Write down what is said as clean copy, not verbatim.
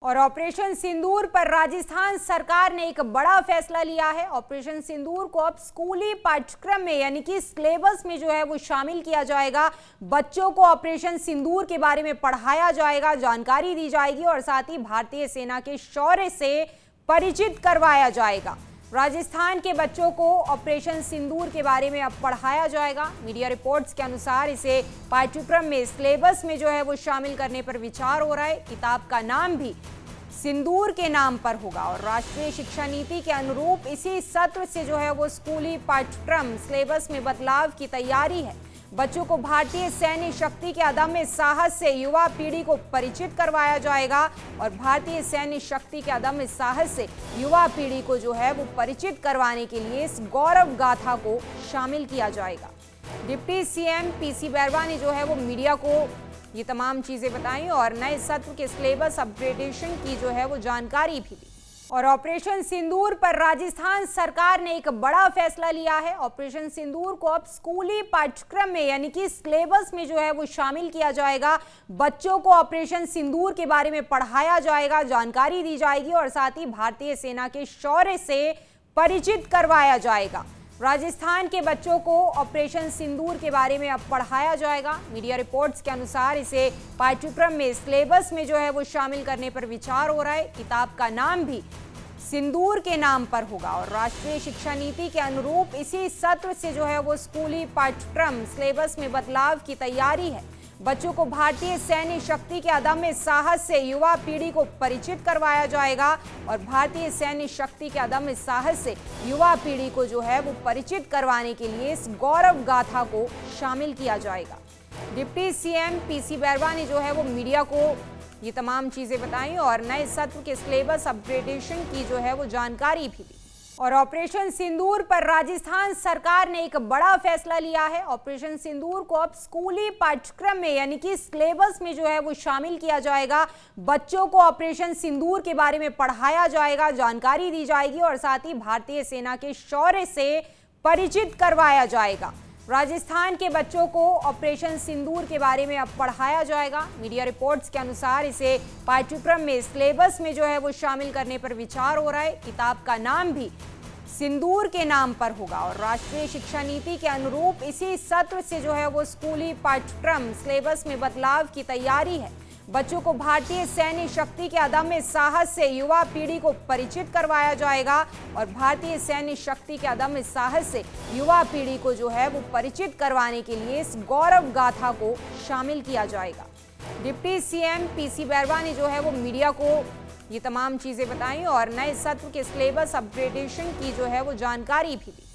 और ऑपरेशन सिंदूर पर राजस्थान सरकार ने एक बड़ा फैसला लिया है। ऑपरेशन सिंदूर को अब स्कूली पाठ्यक्रम में यानी कि सिलेबस में जो है वो शामिल किया जाएगा। बच्चों को ऑपरेशन सिंदूर के बारे में पढ़ाया जाएगा, जानकारी दी जाएगी और साथ ही भारतीय सेना के शौर्य से परिचित करवाया जाएगा। राजस्थान के बच्चों को ऑपरेशन सिंदूर के बारे में अब पढ़ाया जाएगा। मीडिया रिपोर्ट्स के अनुसार इसे पाठ्यक्रम में सिलेबस में जो है वो शामिल करने पर विचार हो रहा है। किताब का नाम भी सिंदूर के नाम पर होगा और राष्ट्रीय शिक्षा नीति के अनुरूप इसी सत्र से जो है वो स्कूली पाठ्यक्रम सिलेबस में बदलाव की तैयारी है। बच्चों को भारतीय सैन्य शक्ति के अदम्य साहस से युवा पीढ़ी को परिचित करवाया जाएगा और भारतीय सैन्य शक्ति के अदम्य साहस से युवा पीढ़ी को जो है वो परिचित करवाने के लिए इस गौरव गाथा को शामिल किया जाएगा। डिप्टी सीएम पीसी बैरवा ने जो है वो मीडिया को ये तमाम चीजें बताई और नए सत्र के सिलेबस अपग्रेडेशन की जो है वो जानकारी भी दी। और ऑपरेशन सिंदूर पर राजस्थान सरकार ने एक बड़ा फैसला लिया है। ऑपरेशन सिंदूर को अब स्कूली पाठ्यक्रम में यानी कि सिलेबस में जो है वो शामिल किया जाएगा। बच्चों को ऑपरेशन सिंदूर के बारे में पढ़ाया जाएगा, जानकारी दी जाएगी और साथ ही भारतीय सेना के शौर्य से परिचित करवाया जाएगा। राजस्थान के बच्चों को ऑपरेशन सिंदूर के बारे में अब पढ़ाया जाएगा। मीडिया रिपोर्ट्स के अनुसार इसे पाठ्यक्रम में सिलेबस में जो है वो शामिल करने पर विचार हो रहा है। किताब का नाम भी सिंदूर के नाम पर होगा और राष्ट्रीय शिक्षा नीति के अनुरूप इसी सत्र से जो है वो स्कूली पाठ्यक्रम सिलेबस में बदलाव की तैयारी है। बच्चों को भारतीय सैन्य शक्ति के अदम्य साहस से युवा पीढ़ी को परिचित करवाया जाएगा और भारतीय सैन्य शक्ति के अदम्य साहस से युवा पीढ़ी को जो है वो परिचित करवाने के लिए इस गौरव गाथा को शामिल किया जाएगा। डिप्टी सीएम पीसी बैरवा ने जो है वो मीडिया को ये तमाम चीजें बताई और नए सत्र के सिलेबस अपग्रेडेशन की जो है वो जानकारी भी दी। और ऑपरेशन सिंदूर पर राजस्थान सरकार ने एक बड़ा फैसला लिया है। ऑपरेशन सिंदूर को अब स्कूली पाठ्यक्रम में यानी कि सिलेबस में जो है वो शामिल किया जाएगा। बच्चों को ऑपरेशन सिंदूर के बारे में पढ़ाया जाएगा, जानकारी दी जाएगी और साथ ही भारतीय सेना के शौर्य से परिचित करवाया जाएगा। राजस्थान के बच्चों को ऑपरेशन सिंदूर के बारे में अब पढ़ाया जाएगा। मीडिया रिपोर्ट्स के अनुसार इसे पाठ्यक्रम में सिलेबस में जो है वो शामिल करने पर विचार हो रहा है। किताब का नाम भी सिंदूर के नाम पर होगा और राष्ट्रीय शिक्षा नीति के अनुरूप इसी सत्र से जो है वो स्कूली पाठ्यक्रम सिलेबस में बदलाव की तैयारी है। बच्चों को भारतीय सैन्य शक्ति के अदम्य साहस से युवा पीढ़ी को परिचित करवाया जाएगा और भारतीय सैन्य शक्ति के अदम्य साहस से युवा पीढ़ी को जो है वो परिचित करवाने के लिए इस गौरव गाथा को शामिल किया जाएगा। डिप्टी सीएम पीसी बैरवा ने जो है वो मीडिया को ये तमाम चीजें बताई और नए सत्र के सिलेबस अपग्रेडेशन की जो है वो जानकारी भी दी।